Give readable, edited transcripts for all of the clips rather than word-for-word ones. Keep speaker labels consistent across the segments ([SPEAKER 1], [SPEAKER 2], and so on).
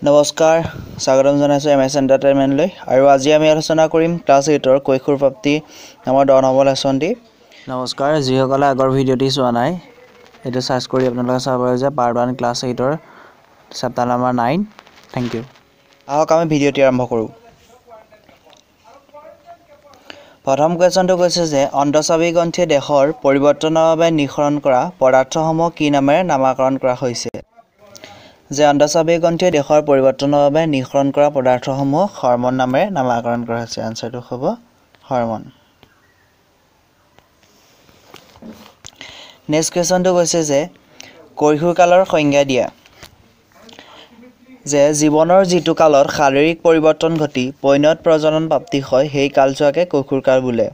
[SPEAKER 1] নমস্কাৰ স্বাগতম জনাইছো এমএছ এন্টাৰটেইনমেন্টলৈ আৰু আজি আমি আলোচনা কৰিম ক্লাছ 8ৰ কৈশোৰ প্ৰাপ্তি নামৰ 10 নম্বৰ লেসনটি। নমস্কাৰ যিসকলে আগৰ ভিডিঅ'টি চোৱা নাই এটো সাৰ্চ কৰি আপোনালোকে চাব পাৰে যে পাৰ্ট 1 ক্লাছ 8ৰ চেপ্টাৰ নম্বৰ 9। Thank you. আহক আমি ভিডিঅ'টি আৰম্ভ কৰো। প্ৰথম কোৱেশ্চনটো কৈছে যে অন্তঃচাবি গ্ৰন্থিয়ে দেহৰ পৰিৱৰ্তনৰ বাবে নিঃসৰণ কৰা পদাৰ্থসমূহ কি নামেৰে নামাকৰণ কৰা হৈছে। যে অন্তঃচাবি গ্ৰন্থিয়ে দেহৰ পৰিৱৰ্তনৰ বাবে নিঃসৰণ কৰা পদাৰ্থসমূহ হৰমন নামেৰে নামাকৰণ কৰা হৈছে। আনসাৰটো হ'ব হৰমন। নেক্সট কোৱেশ্চনটো কৈছে যে কৈশোৰ কালৰ সংজ্ঞা দিয়া। যে জীৱনৰ যিটো কালত শাৰীৰিক পৰিৱৰ্তন ঘটি পৈণত প্ৰজনন প্ৰাপ্তি হয় সেই কালছোৱাকে কৈশোৰ কাল বোলে।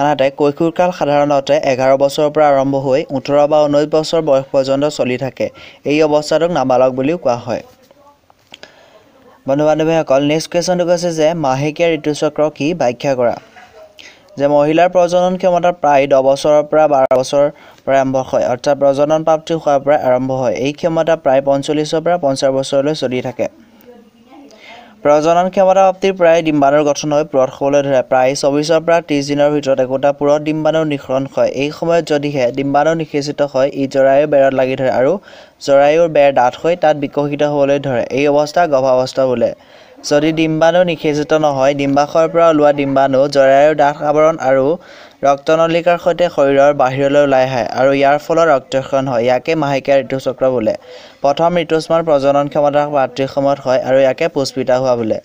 [SPEAKER 1] আনহাতে কৈশোৰ কাল সাধাৰণতে 11 বছৰৰ পৰা আৰম্ভ হৈ 18 বা 19 বছৰ বয়স পৰ্যন্ত চলি থাকে। এই অৱস্থাটোক নাবালক বুলিও কোৱা হয়। বন্ধু-বান্ধৱীসকল নেক্সট কোৱেশ্চনটো কৈছে যে মাহেকীয়া ঋতুচক্ৰ কি ব্যাখ্যা কৰা। যে মহিলাৰ প্ৰজনন ক্ষমতা প্ৰায় 10 বছৰৰ পৰা 12 বছৰৰ পৰা আৰম্ভ হয়, অৰ্থাৎ প্ৰজনন প্ৰাপ্তি হোৱাৰ পৰা আৰম্ভ হয়। এই ক্ষমতা প্ৰায় 45 পৰা 50 বছৰলৈ চলি থাকে। প্ৰজনন ক্ষমতা প্ৰাপ্তিৰ প্ৰায় ডিম্বাণুৰ গঠন হৈ পুৰঠ হ'বলৈ ধৰে। প্ৰায় 24 পৰা 30 দিনৰ ভিতৰত একোটা পুৰঠ ডিম্বাণুৰ নিঃসৰণ হয়। এই সময়ত যদিহে ডিম্বাণু নিষেচিত হয় ই জৰায়ুৰ বেৰত লাগি ধৰে আৰু জৰায়ুৰ বেৰ ডাঠ হৈ তাত বিকশিত হ'বলৈ ধৰে। এই অৱস্থা গৰ্ভাৱস্থা বোলে। যদি ডিম্বাণু নিষেচিত নহয় ডিম্বাশয়ৰ পৰা ওলোৱা ডিম্বাণু জৰায়ুৰ ডাঠ আৱৰণ আৰু ৰক্তনলিকাৰ সৈতে শৰীৰৰ বাহিৰলৈ ওলাই আহে আৰু ইয়াৰ ফলত ৰক্তক্ষৰণ হয়। ইয়াকে মাহেকীয়া ঋতুচক্ৰ বোলে। প্ৰথম ঋতুস্মান প্ৰজনন ক্ষমতা প্ৰাপ্তিৰ সময়ত হয় আৰু ইয়াকে পুষ্পিতা হোৱা বোলে।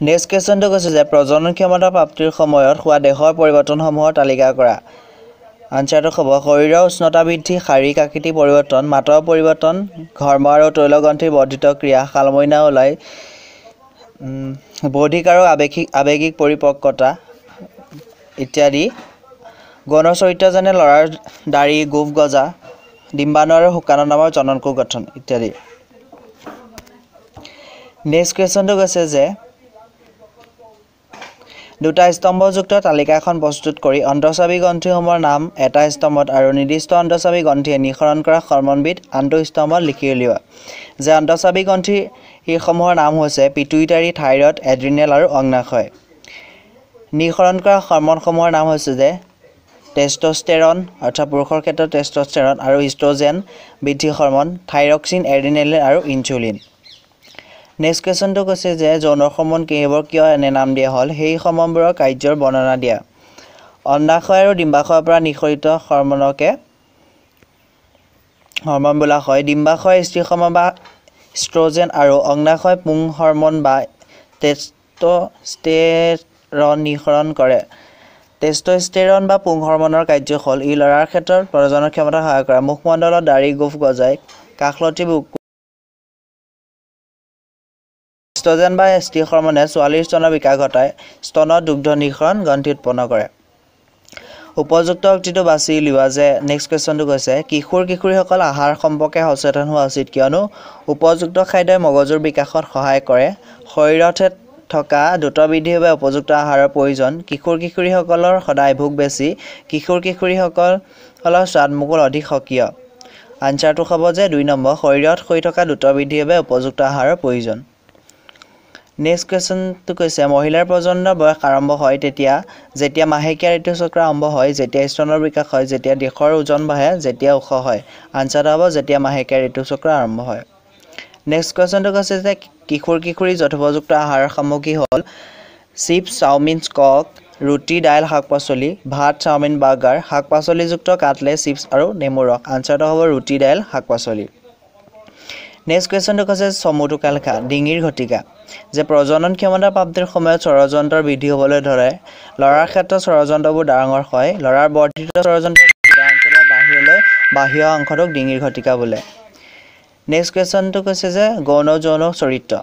[SPEAKER 1] নেক্সট কোৱেশ্চনটো কৈছে যে প্ৰজনন ক্ষমতা প্ৰাপ্তিৰ সময়ত হোৱা দেহৰ পৰিৱৰ্তনসমূহৰ তালিকা কৰা। আনসাৰটো হ'ব শৰীৰৰ উষ্ণতা বৃদ্ধি, শাৰীৰিক আকৃতি পৰিৱৰ্তন, মাতৰ পৰিৱৰ্তন, ঘৰ্ম আৰু তৈলগ্ৰন্থিৰ বৰ্ধিত ক্ৰিয়া, শালমইনা ওলাই, বৌদ্ধিক আৰু আৱেগিক পৰিপক্কতা ইত্যাদি, গৌণ চৰিত্ৰ যেনে ল'ৰাৰ দাড়ি, গোফ গজা, ডিম্বাণু আৰু শুক্ৰাণু নামৰ জননকোষ গঠন ইত্যাদি। নেক্সট কোৱেশ্চনটো কৈছে যে দুটা স্তম্ভযুক্ত তালিকা এখন প্ৰস্তুত কৰি অন্তঃচাবি গ্ৰন্থিসমূহৰ নাম এটা স্তম্ভত আৰু নিৰ্দিষ্ট অন্তঃচাবি গ্ৰন্থিয়ে নিঃসৰণ কৰা হৰমনবিধ আনটো স্তম্ভত লিখি উলিওৱা। যে অন্তঃচাবি গ্ৰন্থি এইসমূহৰ নাম হৈছে পিটুইটাৰী, থাইৰয়ড, এড্ৰিনেল আৰু অগ্নাশয়। নিঃসৰণ কৰা হৰমনসমূহৰ নাম হৈছে যে টেষ্টষ্টেৰন অৰ্থাৎ পুৰুষৰ ক্ষেত্ৰত টেষ্টষ্টেৰন আৰু ইষ্ট্ৰজেন বৃদ্ধি হৰমন, থাইৰক্সিন, এড্ৰিনেলিন আৰু ইনচুলিন। নেক্সট কোৱেশ্চনটো কৈছে যে যৌন হৰমন কেইবোৰ কিয় এনে নাম দিয়া হ'ল, সেই হৰমনবোৰৰ কাৰ্যৰ বৰ্ণনা দিয়া। অন্ডাশয় আৰু ডিম্বাশয়ৰ পৰা নিঃসৰিত হৰমনকে হৰমন বোলা হয়। ডিম্বাশয় স্ত্ৰী হৰমন বা ইষ্ট্ৰজেন আৰু অগ্নাশয় পুং হৰমন বা টেষ্টষ্টেৰন নিঃসৰণ কৰে। টেষ্টষ্টেৰন বা পুং হৰমনৰ কাৰ্য হ'ল ই ল'ৰাৰ ক্ষেত্ৰত প্ৰজনন ক্ষমতা সহায় কৰে। মুখমণ্ডলত দাড়ি, গোফ গজায়, কাষলতি বুকু। ইষ্ট্ৰজেন বা স্ত্ৰী হৰমনে ছোৱালীৰ স্তনৰ বিকাশ ঘটায়, স্তনত দুগ্ধ নিঃসৰণ গ্ৰন্থি উৎপন্ন কৰে। উপযুক্ত উক্তিটো বাছি উলিওৱা। যে নেক্সট কোৱেশ্চনটো কৈছে কিশোৰ-কিশোৰীসকল আহাৰ সম্পৰ্কে সচেতন হোৱা উচিত কিয়নো উপযুক্ত খাদ্যই মগজুৰ বিকাশত সহায় কৰে। শৰীৰত থকা দ্ৰুত বৃদ্ধিৰ বাবে উপযুক্ত আহাৰৰ প্ৰয়োজন। কিশোৰ-কিশোৰীসকলৰ সদায় ভোক বেছি। কিশোৰ-কিশোৰীসকলৰ স্বাদমুকুল অধিক সক্ৰিয়। আনসাৰটো হ'ব যে 2 নম্বৰ শৰীৰত হৈ থকা দ্ৰুত বৃদ্ধিৰ বাবে উপযুক্ত আহাৰৰ প্ৰয়োজন। নেক্সট কোৱেশ্চনটো কৈছে মহিলাৰ প্ৰজননৰ বয়স আৰম্ভ হয় যেতিয়া মাহেকীয়া ঋতুচক্ৰ আৰম্ভ হয়, যেতিয়া স্তনৰ বিকাশ হয়, যেতিয়া দেহৰ ওজন বাঢ়ে, যেতিয়া ওখ হয়। আনসাৰটো হ'ব যেতিয়া মাহেকীয়া ঋতুচক্ৰ আৰম্ভ হয়। নেক্সট কোৱেশ্চনটো কৈছে যে কিশোৰ-কিশোৰী যথোপযুক্ত আহাৰৰ সামগ্ৰী হ'ল চিপছ, চাওমিন, কক, ৰুটি, দাইল, শাক-পাচলি, ভাত, চাওমিন, বাৰ্গাৰ, শাক-পাচলিযুক্ত কাটলেট, চিপছ আৰু নেমু ৰস। আনসাৰটো হ'ব ৰুটি, দাইল, শাক-পাচলি। নেক্সট কোৱেশ্চনটো কৈছে চমুটোকা লেখা। ডিঙিৰ ঘটিকা। যে প্ৰজনন ক্ষমতা প্ৰাপ্তিৰ সময়ত স্বৰযন্ত্ৰৰ বৃদ্ধি হ'বলৈ ধৰে। ল'ৰাৰ ক্ষেত্ৰত স্বৰযন্ত্ৰবোৰ ডাঙৰ হয়। ল'ৰাৰ বৰ্ধিত স্বৰযন্ত্ৰৰ উদাহৰণস্বৰূপে বাহিৰলৈ বাঢ়ি অহা অংশটোক ডিঙিৰ ঘটিকা বোলে। নেক্সট কোৱেশ্চনটো কৈছে যে গৌণ যৌন চৰিত্ৰ।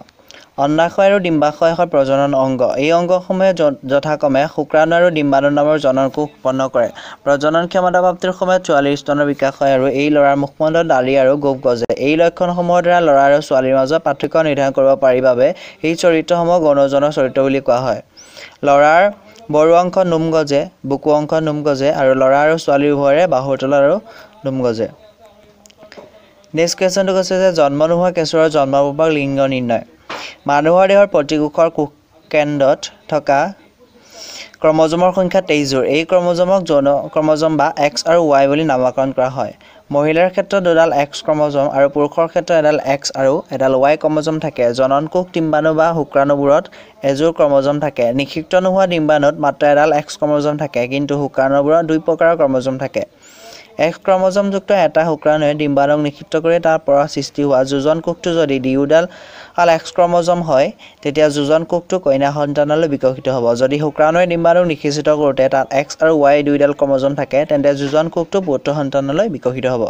[SPEAKER 1] অন্ডাশয় আৰু ডিম্বাশয় হয় প্ৰজনন অংগ। এই অংগসমূহে যথাক্ৰমে শুক্ৰাণু আৰু ডিম্বাণু নামৰ জননকোষ উৎপন্ন কৰে। প্ৰজনন ক্ষমতা প্ৰাপ্তিৰ সময়ত ছোৱালীৰ স্তনৰ বিকাশ হয় আৰু এই ল'ৰাৰ মুখমণ্ডলত দাড়ি আৰু গোফ গজে। এই লক্ষণসমূহৰ দ্বাৰা ল'ৰা আৰু ছোৱালীৰ মাজত পাৰ্থক্য নিৰ্ধাৰণ কৰিব পাৰি বাবে এই চৰিত্ৰসমূহক গৌণ যৌন চৰিত্ৰ বুলি কোৱা হয়। ল'ৰাৰ বৰো অংশত নোম গজে, বুকু অংশত নোম গজে আৰু ল'ৰা আৰু ছোৱালী উভয়ৰে বাহুৰ তলত আৰু নোম গজে। নেক্সট কুৱেশ্যনটো কৈছে যে জন্ম নোহোৱা কেঁচুৱাৰ জন্মপূৰ্বক লিংগ নিৰ্ণয় মানুহৰ দেহৰ প্ৰতিকোষৰ কোষকেন্দ্ৰত থকা ক্ৰমজমৰ সংখ্যা 23 জোৰ এই ক্ৰমজমক যৌন ক্ৰমজম বা X আৰু Y বুলি নামকৰণ কৰা হয় মহিলাৰ ক্ষেত্ৰত দুডাল X ক্ৰমজম আৰু পুৰুষৰ ক্ষেত্ৰত এডাল X আৰু এডাল Y ক্ৰমজম থাকে জনন কোষ ডিম্বাণু বা শুক্ৰাণুবোৰত এজোৰ ক্ৰমজম থাকে নিষিক্ত নোহোৱা ডিম্বাণুত মাত্ৰ এডাল X ক্ৰমজম থাকে কিন্তু শুক্ৰাণুবোৰত দুই প্ৰকাৰৰ ক্ৰমজম থাকে X ক্ৰমজমযুক্ত এটা শুক্ৰাণুৱে ডিম্বাণুক নিষিক্ত কৰি তাৰ পৰা সৃষ্টি হোৱা যোজন কোষটো যদি দুয়োডাল X ক্ৰমজম হয় তেতিয়া যোজন কোষটো কন্যা সন্তানলৈ বিকশিত হ'ব যদি শুক্ৰাণুৱে ডিম্বাণুক নিষিক্ত কৰোতে তাত X আৰু Y দুইডাল ক্ৰমজম থাকে তেন্তে যোজন কোষটো পুত্ৰ সন্তানলৈ বিকশিত হ'ব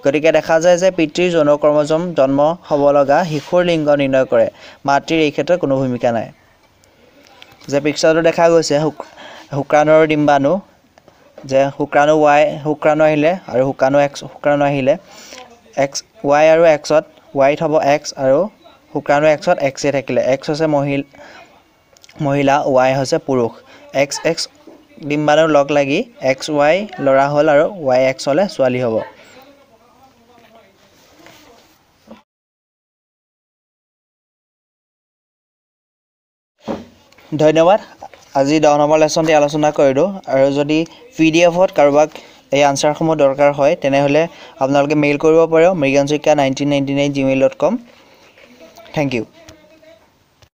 [SPEAKER 1] গতিকে দেখা যায় যে পিতৃৰ যৌন ক্ৰমজম জন্ম হ'ব লগা শিশুৰ লিংগ নিৰ্ণয় কৰে মাতৃৰ এই ক্ষেত্ৰত কোনো ভূমিকা নাই যে পিকচাৰটো দেখা গৈছে শুক্ৰাণু আৰু ডিম্বাণু যে শুক্ৰাণু শুক্ৰাণু আহিলে আৰু শুক্ৰাণু X শুক্ৰাণু আহিলে X Y আৰু X ত Y হ'ব X আৰু শুক্ৰাণু X ত X এ থাকিলে X হৈছে মহিলা Y হৈছে পুৰুষ X ডিম্বাণু লগ লাগি XY ল'ৰা হ'ল আৰু YX হ'লে ছোৱালী হ'ব ধন্যবাদ আজি 10 নম্বৰ লেসনটি আলোচনা কৰিলো আৰু যদি PDF-ত কাৰোবাক এই আনসাৰসমূহ দৰকাৰ হয় তেনেহলে আপোনালোকে মেইল কৰিব পাৰে mriganchikka1999@gmail.com Thank you